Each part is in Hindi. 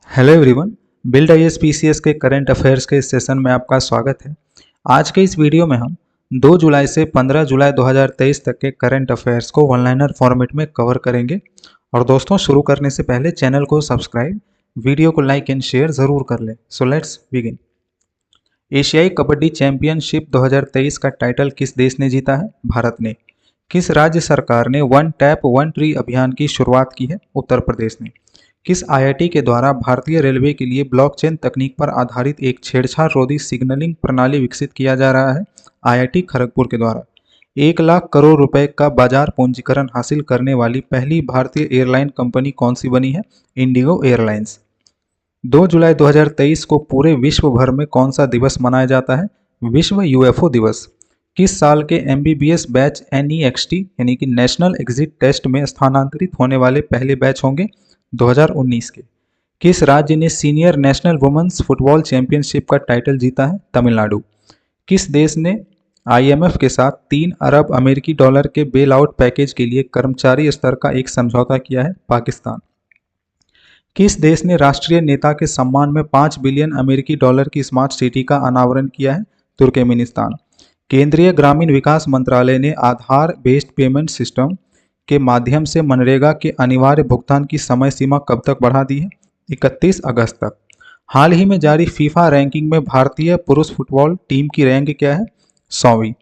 Hello everyone. बिल्ड आईएएस के करंट अफेयर्स के इस सेशन में आपका स्वागत है। आज के इस वीडियो में हम 2 जुलाई से 15 जुलाई 2023 तक के करंट अफेयर्स को वन लाइनर फॉर्मेट में कवर करेंगे। और दोस्तों, शुरू करने से पहले चैनल को सब्सक्राइब, वीडियो को लाइक एंड शेयर ज़रूर कर लें। So let's begin. एशियाई कबड्डी चैंपियनशिप 2023 का टाइटल किस देश ने जीता है? भारत ने। किस राज्य सरकार ने वन टैप वन ट्री अभियान की शुरुआत की है? उत्तर प्रदेश ने। किस आईआईटी के द्वारा भारतीय रेलवे के लिए ब्लॉकचेन तकनीक पर आधारित एक छेड़छाड़ रोधी सिग्नलिंग प्रणाली विकसित किया जा रहा है? आईआईटी खड़गपुर के द्वारा। 1 लाख करोड़ रुपए का बाजार पूंजीकरण हासिल करने वाली पहली भारतीय एयरलाइन कंपनी कौन सी बनी है? Indigo airlines. 2 जुलाई 2023 को पूरे विश्व भर में कौन सा दिवस मनाया जाता है? विश्व यूएफओ दिवस। किस साल के एमबीबीएस बैच एनईएक्सटी यानी कि नेशनल एग्जिट टेस्ट में स्थानांतरित होने वाले पहले बैच होंगे? 2019 के। किस राज्य ने senior national women's football championship का टाइटल जीता है? तमिलनाडु। किस देश ने आईएमएफ के साथ 3 अरब अमेरिकी डॉलर के बेल आउट पैकेज के लिए कर्मचारी स्तर का एक समझौता किया है? पाकिस्तान। किस देश ने राष्ट्रीय नेता के सम्मान में 5 बिलियन अमेरिकी डॉलर की स्मार्ट सिटी का अनावरण किया है? तुर्कमेनिस्तान। केंद्रीय ग्रामीण विकास मंत्रालय ने आधार बेस्ड पेमेंट सिस्टम के माध्यम से मनरेगा के अनिवार्य भुगतान की समय सीमा कब तक बढ़ा दी है? 31 अगस्त तक। हाल ही में जारी फीफा रैंकिंग में भारतीय पुरुष फुटबॉल टीम की रैंक क्या है? 100वीं।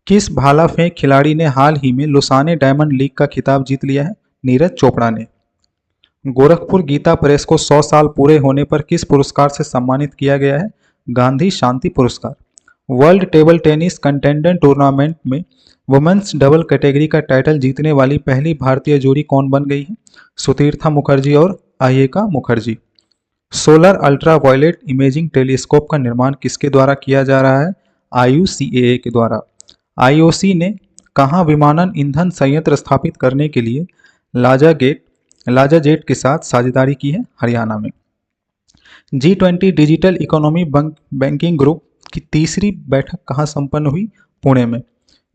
किस भाला फेंक खिलाड़ी ने हाल ही में लुसाने डायमंड लीग का खिताब जीत लिया है? नीरज चोपड़ा ने। गोरखपुर गीता प्रेस को 100 साल पूरे होने पर किस पुरस्कार से सम्मानित किया गया है? गांधी शांति पुरस्कार। वर्ल्ड टेबल टेनिस कंटेंडेंट टूर्नामेंट में वुमेन्स डबल कैटेगरी का टाइटल जीतने वाली पहली भारतीय जोड़ी कौन बन गई है? सुतीर्था मुखर्जी और Ayyaka Mukherjee. Solar ultra violet imaging telescope का निर्माण किसके द्वारा किया जा रहा है? IUCAA के द्वारा। IOC ने कहाँ विमानन ईंधन संयंत्र स्थापित करने के लिए लाजाजेट के साथ साझेदारी की है? हरियाणा में। G20 digital economy banking group की तीसरी बैठक कहाँ संपन्न हुई? पुणे में।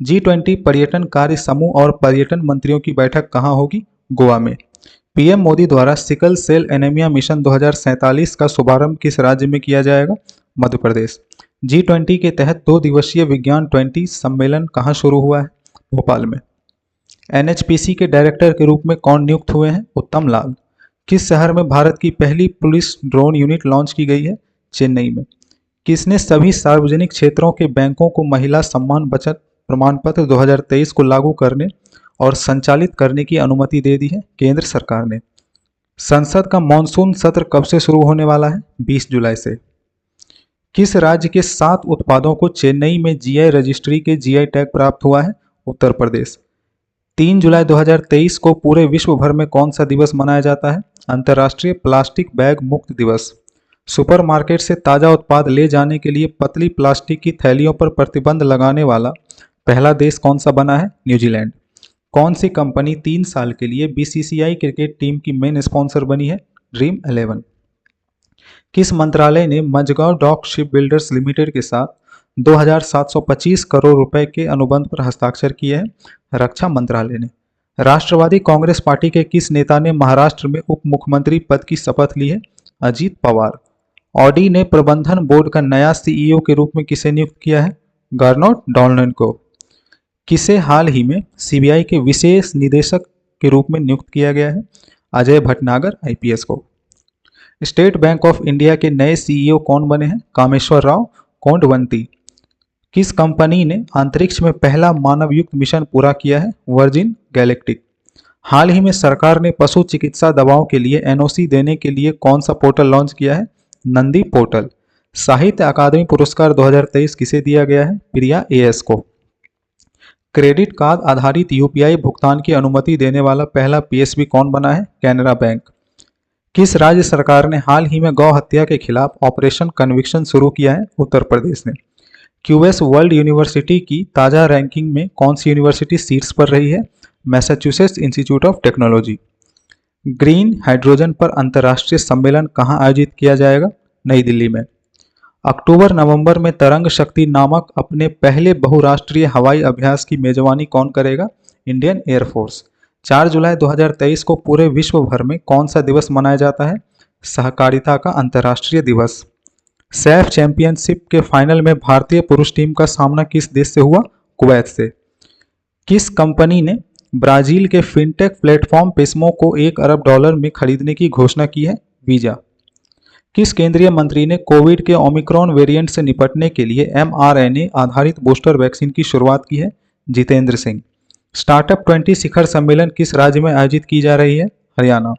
G20 पर्यटन कार्य समूह और पर्यटन मंत्रियों की बैठक कहाँ होगी? गोवा में। पीएम मोदी द्वारा सिकल सेल एनीमिया मिशन 2047 का शुभारंभ किस राज्य में किया जाएगा? मध्य प्रदेश। G20 के तहत 2 दिवसीय विज्ञान 20 सम्मेलन कहाँ शुरू हुआ है? भोपाल में। NHPC के डायरेक्टर के रूप में कौन नियुक्त हुए हैं? उत्तम लाल। किस शहर में भारत की पहली पुलिस ड्रोन यूनिट लॉन्च की गई है? चेन्नई में। किसने सभी सार्वजनिक क्षेत्रों के बैंकों को महिला सम्मान बचत प्रमाण पत्र 2023 को लागू करने और संचालित करने की अनुमति दे दी है? केंद्र सरकार ने। संसद का मॉनसून सत्र कब से शुरू होने वाला है? 20 जुलाई से। किस राज्य के 7 उत्पादों को चेन्नई में जीआई रजिस्ट्री के जीआई टैग प्राप्त हुआ है? उत्तर प्रदेश। 3 जुलाई 2023 को पूरे विश्व भर में कौन सा दिवस मनाया जाता है? अंतर्राष्ट्रीय प्लास्टिक बैग मुक्त दिवस। सुपरमार्केट से ताज़ा उत्पाद ले जाने के लिए पतली प्लास्टिक की थैलियों पर प्रतिबंध लगाने वाला पहला देश कौन सा बना है? न्यूजीलैंड। कौन सी कंपनी 3 साल के लिए बीसीसीआई क्रिकेट टीम की मेन स्पॉन्सर बनी है? ड्रीम 11। किस मंत्रालय ने Mazagon dock shipbuilders limited के साथ 2725 करोड़ रुपए के अनुबंध पर हस्ताक्षर किए हैं? रक्षा मंत्रालय ने। राष्ट्रवादी कांग्रेस पार्टी के किस नेता ने महाराष्ट्र में उप मुख्यमंत्री पद की शपथ ली है? अजीत पवार। ऑडी ने प्रबंधन बोर्ड का नया सीईओ के रूप में किसे नियुक्त किया है? गर्नोट डॉल्नन को। किसे हाल ही में सीबीआई के विशेष निदेशक के रूप में नियुक्त किया गया है? अजय भटनागर आईपीएस को। स्टेट बैंक ऑफ इंडिया के नए सीईओ कौन बने हैं? कामेश्वर राव कोंडवंती। किस कंपनी ने अंतरिक्ष में पहला मानव युक्त मिशन पूरा किया है? Virgin galactic. हाल ही में सरकार ने पशु चिकित्सा दवाओं के लिए एनओसी देने के लिए कौन सा पोर्टल लॉन्च किया है? नंदी पोर्टल। साहित्य अकादमी पुरस्कार 2023 किसे दिया गया है? प्रिया एएस को। क्रेडिट कार्ड आधारित यूपीआई भुगतान की अनुमति देने वाला पहला पीएसबी कौन बना है? कैनरा बैंक। किस राज्य सरकार ने हाल ही में गौ हत्या के खिलाफ ऑपरेशन कन्विक्शन शुरू किया है? उत्तर प्रदेश ने। क्यूएस वर्ल्ड यूनिवर्सिटी की ताज़ा रैंकिंग में कौन सी यूनिवर्सिटी शीर्ष पर रही है? Massachusetts institute of technology. Green hydrogen पर अंतर्राष्ट्रीय सम्मेलन कहाँ आयोजित किया जाएगा? नई दिल्ली में। अक्टूबर नवंबर में तरंग शक्ति नामक अपने पहले बहुराष्ट्रीय हवाई अभ्यास की मेजबानी कौन करेगा? Indian air force. 4 जुलाई 2023 को पूरे विश्व भर में कौन सा दिवस मनाया जाता है? सहकारिता का अंतर्राष्ट्रीय दिवस। सैफ चैंपियनशिप के फाइनल में भारतीय पुरुष टीम का सामना किस देश से हुआ? कुवैत से। किस कंपनी ने ब्राजील के फिनटेक प्लेटफॉर्म पेस्मो को $1 अरब में खरीदने की घोषणा की है? वीजा। किस केंद्रीय मंत्री ने कोविड के ओमिक्रॉन वेरिएंट से निपटने के लिए mRNA आधारित बूस्टर वैक्सीन की शुरुआत की है? जितेंद्र सिंह। स्टार्टअप 20 शिखर सम्मेलन किस राज्य में आयोजित की जा रही है? हरियाणा।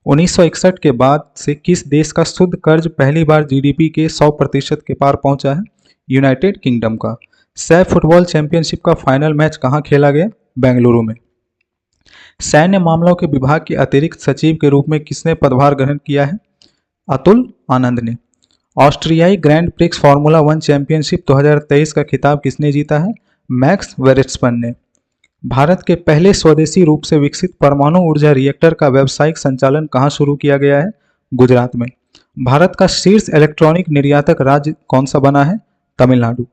1961 के बाद से किस देश का शुद्ध कर्ज पहली बार जीडीपी के 100% के पार पहुंचा है? यूनाइटेड किंगडम का। सैफ फुटबॉल चैंपियनशिप का फाइनल मैच कहां खेला गया? बेंगलुरु में। सैन्य मामलों के विभाग के अतिरिक्त सचिव के रूप में किसने पदभार ग्रहण किया है? अतुल आनंद ने। ऑस्ट्रियाई ग्रैंड प्रिक्स फार्मूला 1 चैंपियनशिप 2023 का खिताब किसने जीता है? मैक्स वेरेट्सपन ने। भारत के पहले स्वदेशी रूप से विकसित परमाणु ऊर्जा रिएक्टर का व्यावसायिक संचालन कहां शुरू किया गया है? गुजरात में। भारत का शीर्ष इलेक्ट्रॉनिक निर्यातक राज्य कौन सा बना है? तमिलनाडु।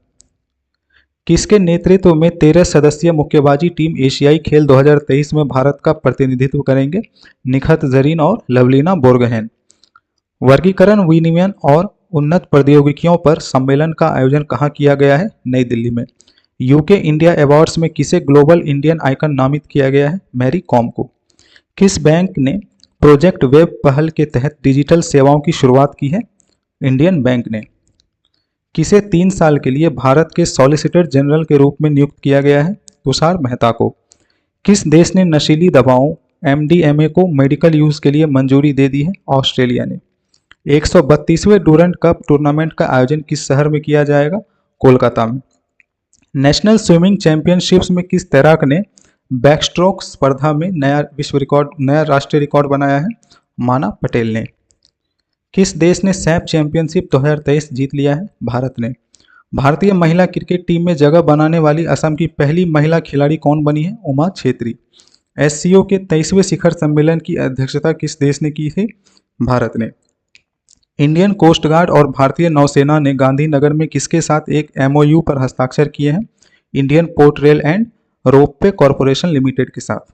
किसके नेतृत्व में 13 सदस्यीय मुक्केबाजी टीम एशियाई खेल 2023 में भारत का प्रतिनिधित्व करेंगे? निखत जरीन और लवलीना बोरगोहेन। वर्गीकरण, विनिमय और उन्नत प्रौद्योगिकियों पर सम्मेलन का आयोजन कहाँ किया गया है? नई दिल्ली में। यूके इंडिया अवार्ड्स में किसे ग्लोबल इंडियन आइकन नामित किया गया है? मैरी कॉम को। किस बैंक ने प्रोजेक्ट वेब पहल के तहत डिजिटल सेवाओं की शुरुआत की है? इंडियन बैंक ने। किसे 3 साल के लिए भारत के सॉलिसिटर जनरल के रूप में नियुक्त किया गया है? तुषार मेहता को। किस देश ने नशीली दवाओं MDMA को मेडिकल यूज के लिए मंजूरी दे दी है? ऑस्ट्रेलिया ने। 132वें डूरंट कप टूर्नामेंट का आयोजन किस शहर में किया जाएगा? कोलकाता में। नेशनल स्विमिंग चैंपियनशिप्स में किस तैराक ने बैकस्ट्रोक स्पर्धा में नया राष्ट्रीय रिकॉर्ड बनाया है? माना पटेल ने। किस देश ने सैफ चैंपियनशिप 2023 जीत लिया है? भारत ने। भारतीय महिला क्रिकेट टीम में जगह बनाने वाली असम की पहली महिला खिलाड़ी कौन बनी है? उमा छेत्री। SCO के 23वें शिखर सम्मेलन की अध्यक्षता किस देश ने की थी? भारत ने। इंडियन कोस्ट गार्ड और भारतीय नौसेना ने गांधीनगर में किसके साथ एक MOU पर हस्ताक्षर किए हैं? Indian port rail and ropeway corporation limited के साथ।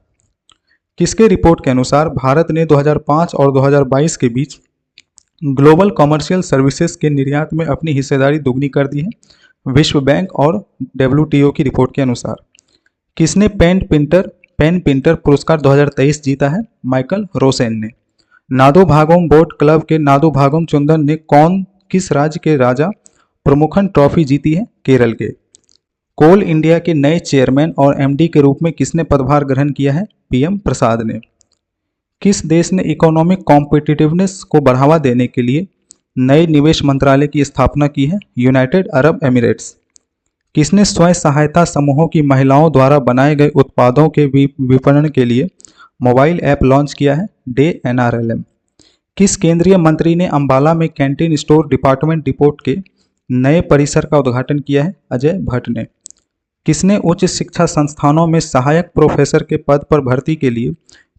किसके रिपोर्ट के अनुसार भारत ने 2005 और 2022 के बीच ग्लोबल कमर्शियल सर्विसेज के निर्यात में अपनी हिस्सेदारी दुगनी कर दी है? विश्व बैंक और WTO की रिपोर्ट के अनुसार। किसने पेन पिंटर पुरस्कार 2023 जीता है? माइकल रोसेन ने। नादो भागोम बोट क्लब के नादो भागोम चुंदन ने किस राज्य के राजा प्रमुखन ट्रॉफी जीती है? केरल के। कोल इंडिया के नए चेयरमैन और MD के रूप में किसने पदभार ग्रहण किया है? PM प्रसाद ने। किस देश ने इकोनॉमिक कॉम्पिटिटिवनेस को बढ़ावा देने के लिए नए निवेश मंत्रालय की स्थापना की है? United Arab Emirates. किसने स्वयं सहायता समूहों की महिलाओं द्वारा बनाए गए उत्पादों के विपणन के लिए मोबाइल ऐप लॉन्च किया है? Day NRLM। किस केंद्रीय मंत्री ने अंबाला में कैंटीन स्टोर डिपार्टमेंट डिपोट के नए परिसर का उद्घाटन किया है? अजय भट्ट ने। किसने उच्च शिक्षा संस्थानों में सहायक प्रोफेसर के पद पर भर्ती के लिए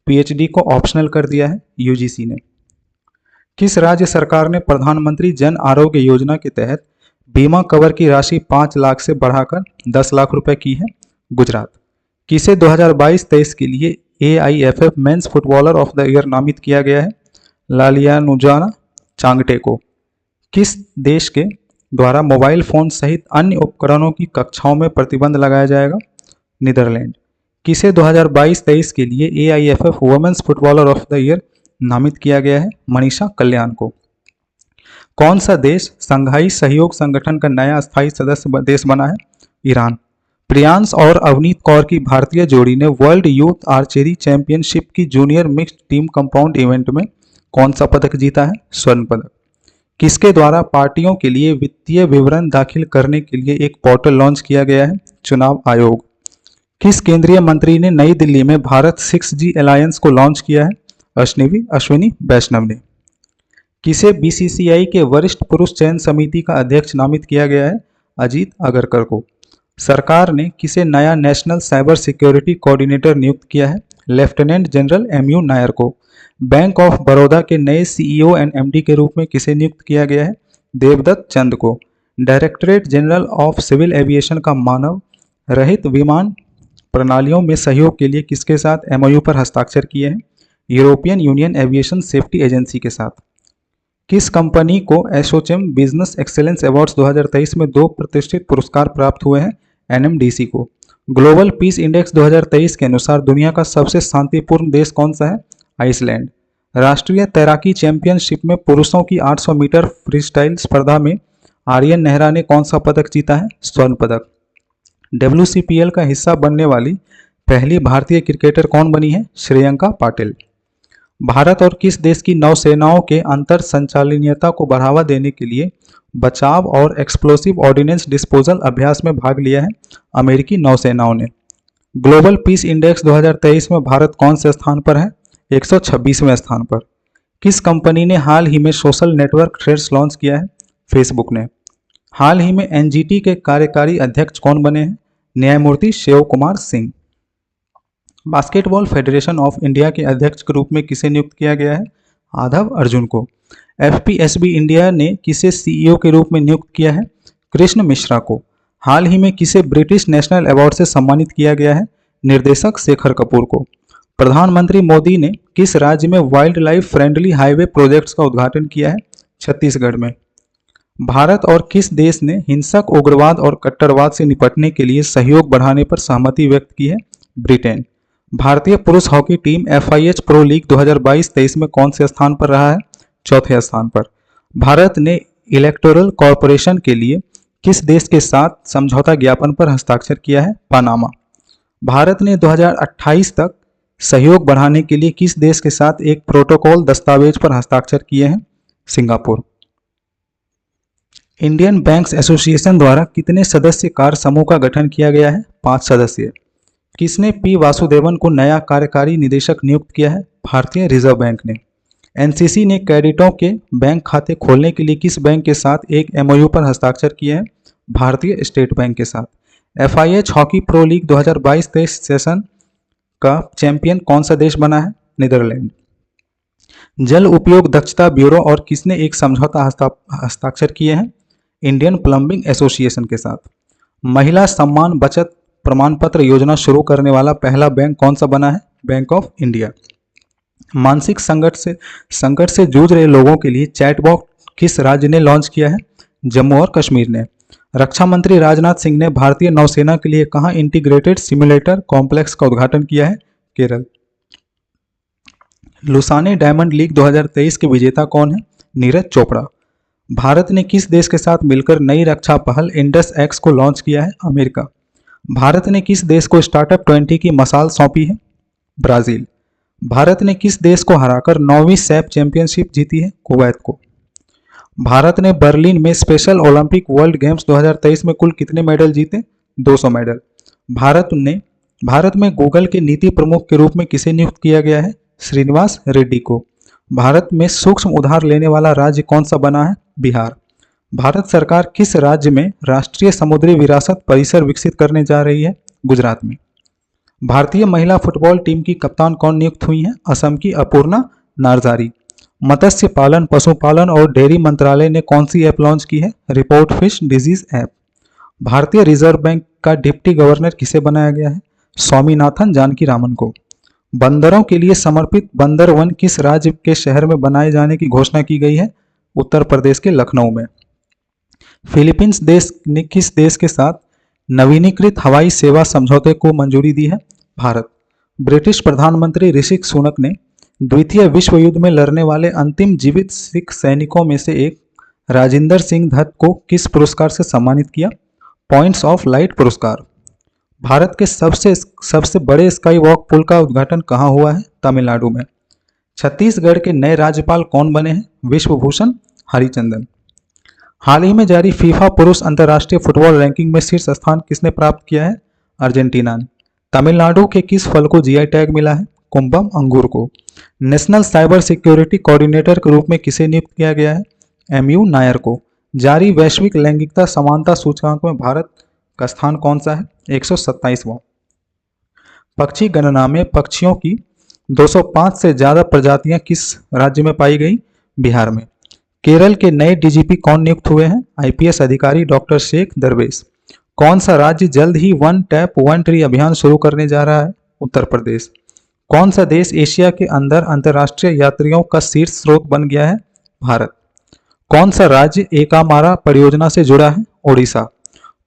PhD को ऑप्शनल कर दिया है? UGC ने। किस राज्य सरकार ने प्रधानमंत्री जन आरोग्य योजना के तहत बीमा कवर की राशि 5 लाख से बढ़ाकर 10 लाख रुपए की है? गुजरात। किसे 2022-23 के लिए AIFF men's footballer of the year नामित किया गया है? लालियानुजाना चांगटे को। किस देश के द्वारा मोबाइल फोन सहित अन्य उपकरणों की कक्षाओं में प्रतिबंध लगाया जाएगा? नीदरलैंड। किसे 2022-23 के लिए AIFF women's footballer of the year नामित किया गया है? मनीषा कल्याण को। कौन सा देश संघाई सहयोग संगठन का नया अस्थायी सदस्य देश बना है? ईरान। प्रियांश और अवनीत कौर की भारतीय जोड़ी ने वर्ल्ड यूथ आर्चरी चैंपियनशिप की junior mixed team compound event में कौन सा पदक जीता है? स्वर्ण पदक। किसके द्वारा पार्टियों के लिए वित्तीय विवरण दाखिल करने के लिए एक पोर्टल लॉन्च किया गया है? चुनाव आयोग। किस केंद्रीय मंत्री ने नई दिल्ली में भारत 6G अलायंस को लॉन्च किया है? अश्विनी वैष्णव ने। किसे BCCI के वरिष्ठ पुरुष चयन समिति का अध्यक्ष नामित किया गया है? अजीत अगरकर को। सरकार ने किसे नया नेशनल साइबर सिक्योरिटी कोऑर्डिनेटर नियुक्त किया है? लेफ्टिनेंट जनरल MU नायर को। बैंक ऑफ बड़ौदा के नए CEO एंड MD के रूप में किसे नियुक्त किया गया है? देवदत्त चंद को। Directorate General of Civil Aviation का मानव रहित विमान प्रणालियों में सहयोग के लिए किसके साथ MOU पर हस्ताक्षर किए हैं? European union aviation safety agency के साथ। किस कंपनी को एसोचैम बिजनेस एक्सेलेंस अवार्ड्स 2023 में 2 प्रतिष्ठित पुरस्कार प्राप्त हुए हैं? एनएमडीसी को। ग्लोबल पीस इंडेक्स 2023 के अनुसार दुनिया का सबसे शांतिपूर्ण देश कौन सा है? आइसलैंड। राष्ट्रीय तैराकी चैंपियनशिप में पुरुषों की 800 मीटर फ्रीस्टाइल स्पर्धा में आर्यन नेहरा ने कौन सा पदक जीता है? स्वर्ण पदक। WCPL का हिस्सा बनने वाली पहली भारतीय क्रिकेटर कौन बनी है? श्रेयंका पाटिल। भारत और किस देश की नौसेनाओं के अंतर संचालनीयता को बढ़ावा देने के लिए बचाव और एक्सप्लोसिव ऑर्डिनेंस डिस्पोजल अभ्यास में भाग लिया है? अमेरिकी नौसेनाओं ने। ग्लोबल पीस इंडेक्स 2023 में भारत कौन से स्थान पर है? 126वें स्थान पर। किस कंपनी ने हाल ही में सोशल नेटवर्क थ्रेड्स लॉन्च किया है? फेसबुक ने। हाल ही में एनजीटी के कार्यकारी अध्यक्ष कौन बने हैं? न्यायमूर्ति Shiv Kumar Singh. Basketball Federation of India के अध्यक्ष के रूप में किसे नियुक्त किया गया है? आधव अर्जुन को। एफपीएसबी इंडिया ने किसे सीईओ के रूप में नियुक्त किया है? कृष्ण मिश्रा को। हाल ही में किसे ब्रिटिश नेशनल अवार्ड से सम्मानित किया गया है? निर्देशक शेखर कपूर को। प्रधानमंत्री मोदी ने किस राज्य में wild life friendly highway projects का उद्घाटन किया है? छत्तीसगढ़ में। भारत और किस देश ने हिंसक उग्रवाद और कट्टरवाद से निपटने के लिए सहयोग बढ़ाने पर सहमति व्यक्त की है? ब्रिटेन। भारतीय पुरुष hockey team FIH pro league 2022-23 में कौन से स्थान पर रहा है? चौथे स्थान पर। भारत ने इलेक्टोरल कॉरपोरेशन के लिए किस देश के साथ समझौता ज्ञापन पर हस्ताक्षर किया है? पनामा। भारत ने 2028 तक सहयोग बढ़ाने के लिए किस देश के साथ एक प्रोटोकॉल दस्तावेज पर हस्ताक्षर किए हैं? सिंगापुर। इंडियन बैंक्स एसोसिएशन द्वारा कितने सदस्य कार्य समूह का गठन किया गया है? 5 सदस्य। किसने P वासुदेवन को नया कार्यकारी निदेशक नियुक्त किया है? भारतीय रिजर्व बैंक ने। एनसीसी ने कैडेटों के बैंक खाते खोलने के लिए किस बैंक के साथ एक MOU पर हस्ताक्षर किए हैं? भारतीय स्टेट बैंक के साथ। FIH hockey pro league 2022-23 session का चैंपियन कौन सा देश बना है? नीदरलैंड। जल उपयोग दक्षता ब्यूरो और किसने एक समझौता हस्ताक्षर किए हैं? इंडियन प्लम्बिंग एसोसिएशन के साथ। महिला सम्मान बचत प्रमाण पत्र योजना शुरू करने वाला पहला बैंक कौन सा बना है? Bank of India. मानसिक संकट से जूझ रहे लोगों के लिए चैटबॉट किस राज्य ने लॉन्च किया है? जम्मू और कश्मीर ने। रक्षा मंत्री राजनाथ सिंह ने भारतीय नौसेना के लिए कहां इंटीग्रेटेड सिमुलेटर कॉम्प्लेक्स का उद्घाटन किया है? केरल। लुसाने डायमंड लीग 2023 के विजेता कौन है? नीरज चोपड़ा। भारत ने किस देश के साथ मिलकर नई रक्षा पहल इंडस एक्स को लॉन्च किया है? अमेरिका। भारत ने किस देश को स्टार्टअप 20 की मसाल सौंपी है? ब्राजील। भारत ने किस देश को हराकर 9वीं सैफ चैंपियनशिप जीती है? कुवैत को। भारत ने बर्लिन में स्पेशल ओलंपिक वर्ल्ड गेम्स 2023 में कुल कितने मेडल जीते? 200 मेडल। भारत में गूगल के नीति प्रमुख के रूप में किसे नियुक्त किया गया है? श्रीनिवास रेड्डी को। भारत में सूक्ष्म उधार लेने वाला राज्य कौन सा बना है? बिहार। भारत सरकार किस राज्य में राष्ट्रीय समुद्री विरासत परिसर विकसित करने जा रही है? गुजरात में। भारतीय महिला फुटबॉल टीम की कप्तान कौन नियुक्त हुई है? असम की अपूर्णा नारजारी। मत्स्य पालन, पशुपालन और डेयरी मंत्रालय ने कौन सी ऐप लॉन्च की है? Report fish disease app. भारतीय रिजर्व बैंक का डिप्टी गवर्नर किसे बनाया गया है? स्वामीनाथन जानकी रामन को। बंदरों के लिए समर्पित बंदर वन किस राज्य के शहर में बनाए जाने की घोषणा की गई है? उत्तर प्रदेश के लखनऊ में। फिलीपींस देश ने किस देश के साथ नवीनीकृत हवाई सेवा समझौते को मंजूरी दी है? भारत। ब्रिटिश प्रधानमंत्री ऋषि सुनक ने द्वितीय विश्व युद्ध में लड़ने वाले अंतिम जीवित सिख सैनिकों में से एक राजिंदर सिंह दत्त को किस पुरस्कार से सम्मानित किया? पॉइंट्स ऑफ लाइट पुरस्कार। भारत के सबसे बड़े स्काई वॉक पुल का उद्घाटन कहाँ हुआ है? तमिलनाडु में। छत्तीसगढ़ के नए राज्यपाल कौन बने हैं? विश्वभूषण हरिचंदन। हाल ही में जारी फीफा पुरुष अंतर्राष्ट्रीय फुटबॉल रैंकिंग में शीर्ष स्थान किसने प्राप्त किया है? अर्जेंटीना ने। तमिलनाडु के किस फल को जीआई टैग मिला है? कुंभम अंगूर को। नेशनल साइबर सिक्योरिटी कोऑर्डिनेटर के रूप में किसे नियुक्त किया गया है? MU नायर को। जारी वैश्विक लैंगिकता समानता सूचकांक में भारत का स्थान कौन सा है? 127वां। पक्षी गणना में पक्षियों की 205 से ज्यादा प्रजातियां किस राज्य में पाई गई? बिहार में। केरल के नए DGP कौन नियुक्त हुए हैं? IPS अधिकारी डॉक्टर शेख दरवेश। कौन सा राज्य जल्द ही वन टैप वन ट्री अभियान शुरू करने जा रहा है? उत्तर प्रदेश। कौन सा देश एशिया के अंदर अंतर्राष्ट्रीय यात्रियों का शीर्ष स्रोत बन गया है? भारत। कौन सा राज्य एकामारा परियोजना से जुड़ा है? ओडिशा।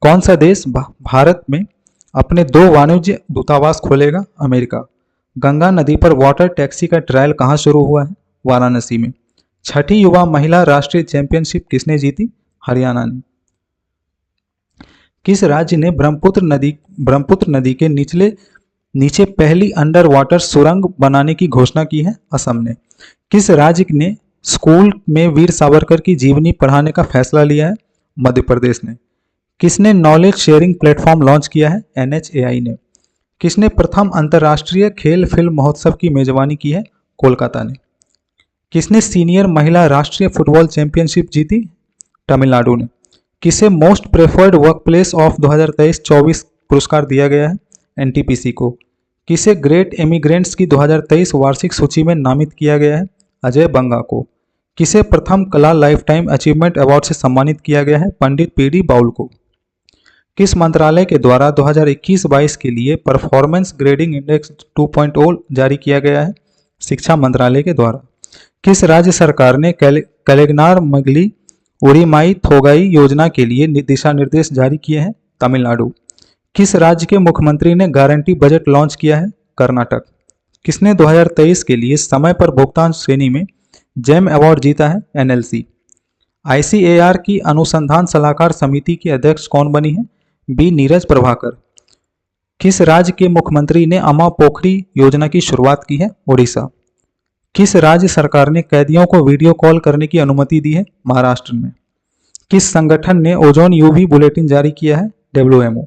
कौन सा देश भारत में अपने 2 वाणिज्य दूतावास खोलेगा? अमेरिका। गंगा नदी पर वाटर टैक्सी का ट्रायल कहाँ शुरू हुआ है? वाराणसी में। छठी युवा महिला राष्ट्रीय चैंपियनशिप किसने जीती? हरियाणा ने। किस राज्य ने ब्रह्मपुत्र नदी के नीचे पहली अंडर वाटर सुरंग बनाने की घोषणा की है? असम ने। किस राज्य ने स्कूल में वीर सावरकर की जीवनी पढ़ाने का फैसला लिया है? मध्य प्रदेश ने। किसने नॉलेज शेयरिंग प्लेटफॉर्म लॉन्च किया है? NHAI ने। किसने प्रथम अंतर्राष्ट्रीय खेल फिल्म महोत्सव की मेजबानी की है? कोलकाता ने। किसने सीनियर महिला राष्ट्रीय फुटबॉल चैंपियनशिप जीती? तमिलनाडु ने। किसे मोस्ट प्रेफर्ड वर्कप्लेस ऑफ 2023-24 पुरस्कार दिया गया है? NTPC को। किसे ग्रेट एमिग्रेंट्स की 2023 वार्षिक सूची में नामित किया गया है? अजय बंगा को। किसे प्रथम कला लाइफ टाइम अचीवमेंट अवार्ड से सम्मानित किया गया है? पंडित PD बाउल को। किस मंत्रालय के द्वारा 2021-22 के लिए परफॉर्मेंस ग्रेडिंग इंडेक्स 2.0 जारी किया गया है? शिक्षा मंत्रालय के द्वारा। किस राज्य सरकार ने कलेगनार मगली उड़ीमाई थोगाई योजना के लिए दिशा निर्देश जारी किए हैं? तमिलनाडु। किस राज्य के मुख्यमंत्री ने गारंटी बजट लॉन्च किया है? कर्नाटक। किसने 2023 के लिए समय पर भुगतान श्रेणी में जेम अवार्ड जीता है? NLC। ICAR की अनुसंधान सलाहकार समिति की अध्यक्ष कौन बनी है? B नीरज प्रभाकर। किस राज्य के मुख्यमंत्री ने अमा पोखरी योजना की शुरुआत की है? ओडिशा। किस राज्य सरकार ने कैदियों को वीडियो कॉल करने की अनुमति दी है? महाराष्ट्र में। किस संगठन ने ओजोन UV बुलेटिन जारी किया है? WMO।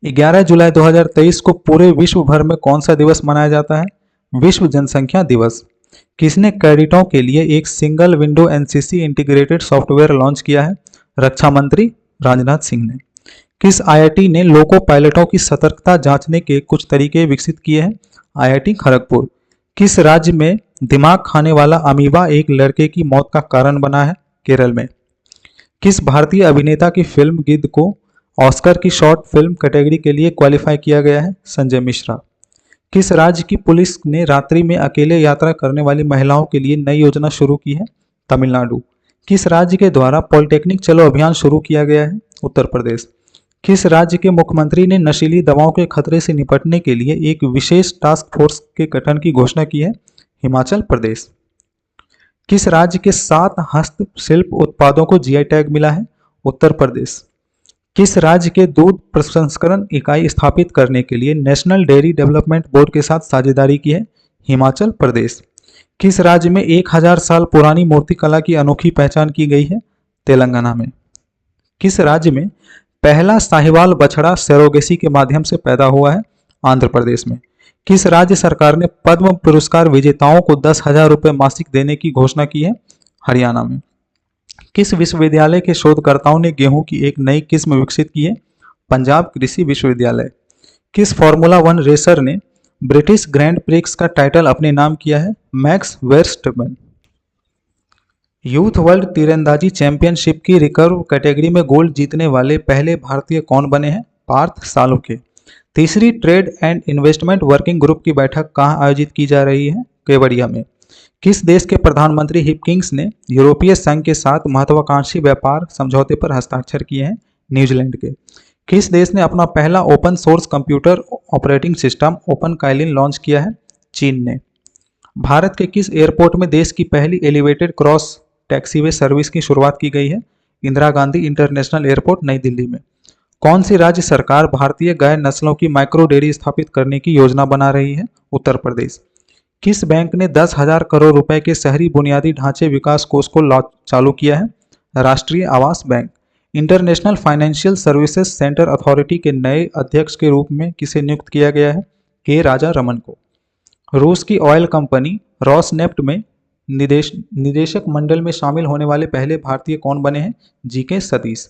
11 जुलाई 2023 को पूरे विश्व भर में कौन सा दिवस मनाया जाता है? विश्व जनसंख्या दिवस। किसने कैडेटों के लिए एक single window NCC integrated software launch किया है? रक्षा मंत्री राजनाथ सिंह ने। किस IIT ने लोको पायलटों की सतर्कता जांचने के कुछ तरीके विकसित किए हैं? IIT खड़गपुर। किस राज्य में दिमाग खाने वाला अमीबा एक लड़के की मौत का कारण बना है? केरल में। किस भारतीय अभिनेता की फिल्म गिद्ध को ऑस्कर की शॉर्ट फिल्म कैटेगरी के लिए क्वालिफाई किया गया है? संजय मिश्रा। किस राज्य की पुलिस ने रात्रि में अकेले यात्रा करने वाली महिलाओं के लिए नई योजना शुरू की है? तमिलनाडु। किस राज्य के द्वारा पॉलिटेक्निक चलो अभियान शुरू किया गया है? उत्तर प्रदेश। किस राज्य के मुख्यमंत्री ने नशीली दवाओं के खतरे से निपटने के लिए एक विशेष टास्क फोर्स के गठन की घोषणा की है? हिमाचल प्रदेश। किस राज्य के 7 हस्तशिल्प उत्पादों को GI टैग मिला है? उत्तर प्रदेश। किस राज्य के दूध प्रसंस्करण इकाई स्थापित करने के लिए नेशनल डेयरी डेवलपमेंट बोर्ड के साथ साझेदारी की है? हिमाचल प्रदेश। किस राज्य में 1000 साल पुरानी मूर्तिकला की अनोखी पहचान की गई है? तेलंगाना में। किस राज्य में पहला साहिवाल बछड़ा सरोगेसी के माध्यम से पैदा हुआ है? आंध्र प्रदेश में। किस राज्य सरकार ने पद्म पुरस्कार विजेताओं को 10,000 रुपये मासिक देने की घोषणा की है? हरियाणा में। किस विश्वविद्यालय के शोधकर्ताओं ने गेहूं की एक नई किस्म विकसित की है? पंजाब कृषि विश्वविद्यालय। किस फॉर्मूला 1 रेसर ने ब्रिटिश ग्रैंड प्रिक्स का टाइटल अपने नाम किया है? Max Verstappen. यूथ वर्ल्ड तीरंदाजी चैंपियनशिप की रिकर्व कैटेगरी में गोल्ड जीतने वाले पहले भारतीय कौन बने हैं? पार्थ सालुके। तीसरी trade and investment working group की बैठक कहाँ आयोजित की जा रही है? केवड़िया में। किस देश के प्रधानमंत्री हिपकिंस ने यूरोपीय संघ के साथ महत्वाकांक्षी व्यापार समझौते पर हस्ताक्षर किए हैं? न्यूजीलैंड के। किस देश ने अपना पहला open source computer operating system open Kaelin launch किया है? चीन ने। भारत के किस एयरपोर्ट में देश की पहली एलिवेटेड क्रॉस टैक्सीवे सर्विस की शुरुआत की गई है? इंदिरा गांधी इंटरनेशनल एयरपोर्ट नई दिल्ली में। कौन सी राज्य सरकार भारतीय गाय नस्लों की माइक्रो डेयरी स्थापित करने की योजना बना रही है? उत्तर प्रदेश। किस बैंक ने 10,000 करोड़ रुपए के शहरी बुनियादी ढांचे विकास कोष को चालू किया है? राष्ट्रीय आवास bank. International Financial services centre authority के नए अध्यक्ष के रूप में किसे नियुक्त किया गया है? के राजा रमन को। रूस की ऑयल कंपनी रॉसनेफ्ट में निदेशक मंडल में शामिल होने वाले पहले भारतीय कौन बने हैं? GK सतीश।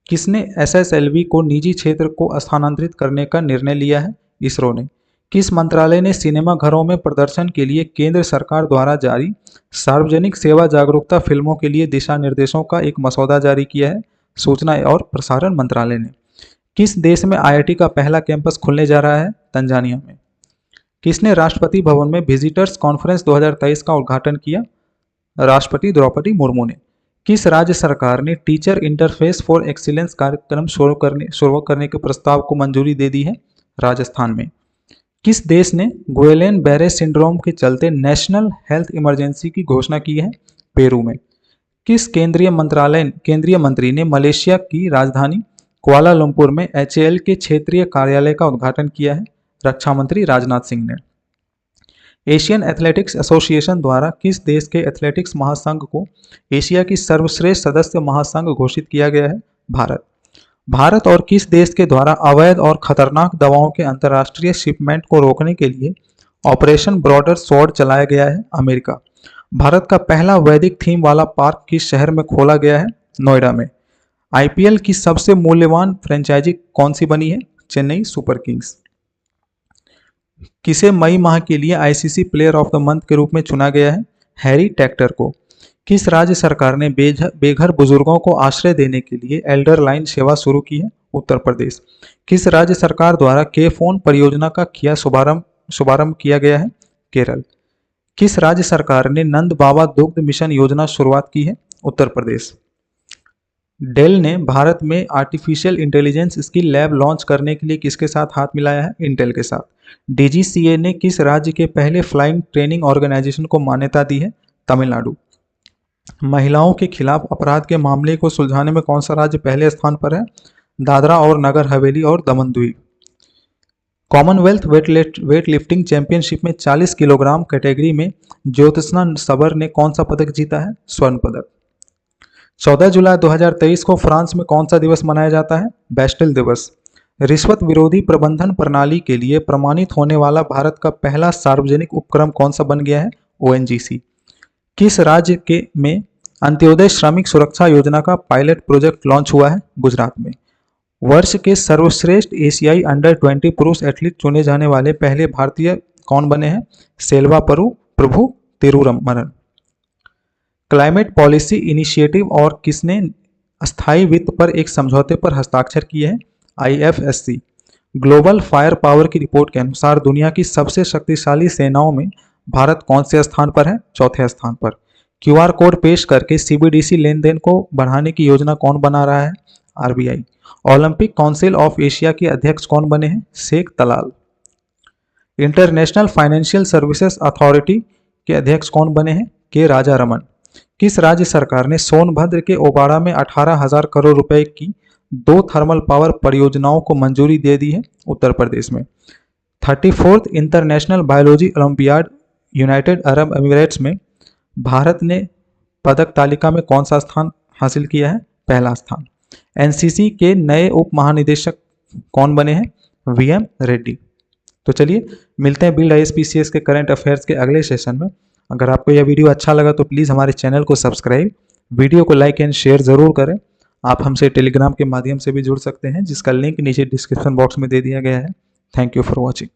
किसने SSLV को निजी क्षेत्र को स्थानांतरित करने का निर्णय लिया है? इसरो ने। किस मंत्रालय ने सिनेमा घरों में प्रदर्शन के लिए केंद्र सरकार द्वारा जारी सार्वजनिक सेवा जागरूकता फिल्मों के लिए दिशा निर्देशों का एक मसौदा जारी किया है? सूचना और प्रसारण मंत्रालय ने। किस देश में IIT का पहला कैंपस खुलने जा रहा है? तंजानिया में। किसने राष्ट्रपति भवन में विजिटर्स कॉन्फ्रेंस 2023 का उद्घाटन किया? राष्ट्रपति द्रौपदी मुर्मू ने। किस राज्य सरकार ने टीचर इंटरफेस फॉर एक्सीलेंस कार्यक्रम शुरू करने के प्रस्ताव को मंजूरी दे दी है? राजस्थान में। किस देश ने गुएलेन बेरे सिंड्रोम के चलते नेशनल हेल्थ इमरजेंसी की घोषणा की है? पेरू में। किस केंद्रीय मंत्री ने मलेशिया की राजधानी कुआलालंपुर में HAL के क्षेत्रीय कार्यालय का उद्घाटन किया है? रक्षा मंत्री राजनाथ सिंह ने। एशियन एथलेटिक्स एसोसिएशन द्वारा किस देश के एथलेटिक्स महासंघ को एशिया की सर्वश्रेष्ठ सदस्य महासंघ घोषित किया गया है? भारत। भारत और किस देश के द्वारा अवैध और खतरनाक दवाओं के अंतर्राष्ट्रीय शिपमेंट को रोकने के लिए ऑपरेशन ब्रॉडर स्वॉर्ड चलाया गया है? अमेरिका। भारत का पहला वैदिक थीम वाला पार्क किस शहर में खोला गया है? नोएडा में। IPL की सबसे मूल्यवान फ्रेंचाइजी कौन सी बनी है? Chennai super Kings. किसे मई माह के लिए ICC player of the month के रूप में चुना गया है? हैरी टेक्टर को। किस राज्य सरकार ने बेघर बुजुर्गों को आश्रय देने के लिए एल्डर लाइन सेवा शुरू की है? उत्तर प्रदेश। किस राज्य सरकार द्वारा के-फोन परियोजना का शुभारंभ किया गया है? केरल। किस राज्य सरकार ने नंद बाबा दुग्ध मिशन योजना शुरुआत की है? उत्तर प्रदेश। डेल ने भारत में artificial intelligence skill lab launch करने के लिए किसके साथ हाथ मिलाया है? इंटेल के साथ। DGCA ने किस राज्य के पहले फ्लाइंग ट्रेनिंग ऑर्गेनाइजेशन को मान्यता दी है? तमिलनाडु। महिलाओं के खिलाफ अपराध के मामले को सुलझाने में कौन सा राज्य पहले स्थान पर है? दादरा और नगर हवेली और दमन द्वीप। कॉमनवेल्थ वेट लिफ्टिंग चैंपियनशिप में 40 किलोग्राम कैटेगरी में ज्योत्सना सबर ने कौन सा पदक जीता है? स्वर्ण पदक। 14 जुलाई 2023 को फ्रांस में कौन सा दिवस मनाया जाता है? बैस्टिल दिवस। रिश्वत विरोधी प्रबंधन प्रणाली के लिए प्रमाणित होने वाला भारत का पहला सार्वजनिक उपक्रम कौन सा बन गया है? ONGC। किस राज्य में अंत्योदय श्रमिक सुरक्षा योजना का पायलट प्रोजेक्ट लॉन्च हुआ है? गुजरात में। वर्ष के सर्वश्रेष्ठ एशियाई अंडर-20 पुरुष एथलीट चुने जाने वाले पहले भारतीय कौन बने हैं? सेल्वा प्रभु तिरुमरन। क्लाइमेट पॉलिसी इनिशिएटिव और किसने अस्थायी वित्त पर एक समझौते पर हस्ताक्षर किए हैं? IFSC। ग्लोबल फायर पावर की रिपोर्ट के अनुसार दुनिया की सबसे शक्तिशाली सेनाओं में भारत कौन से स्थान पर है? चौथे स्थान पर। QR कोड पेश करके CBDC लेन देन को बढ़ाने की योजना कौन बना रहा है? RBI। Olympic Council of Asia के अध्यक्ष कौन बने हैं? Sheikh Talal. International Financial Services Authority के अध्यक्ष कौन बने हैं? के राजारमन। किस राज्य सरकार ने सोनभद्र के ओबाड़ा में 18,000 करोड़ रुपए की 2 थर्मल पावर परियोजनाओं को मंजूरी दे दी है? उत्तर प्रदेश में। 34th international biology olympiad United Arab अमीरात में भारत ने पदक तालिका में कौन सा स्थान हासिल किया है? पहला स्थान। NCC के नए उप महानिदेशक कौन बने हैं? VM रेड्डी। तो चलिए मिलते हैं बिल्ड ISPCS के करंट अफेयर्स के अगले सेशन में। अगर आपको यह वीडियो अच्छा लगा तो प्लीज़ हमारे चैनल को सब्सक्राइब, वीडियो को लाइक एंड शेयर ज़रूर करें। आप हमसे टेलीग्राम के माध्यम से भी जुड़ सकते हैं जिसका लिंक नीचे डिस्क्रिप्शन बॉक्स में दे दिया गया है। Thank you for watching.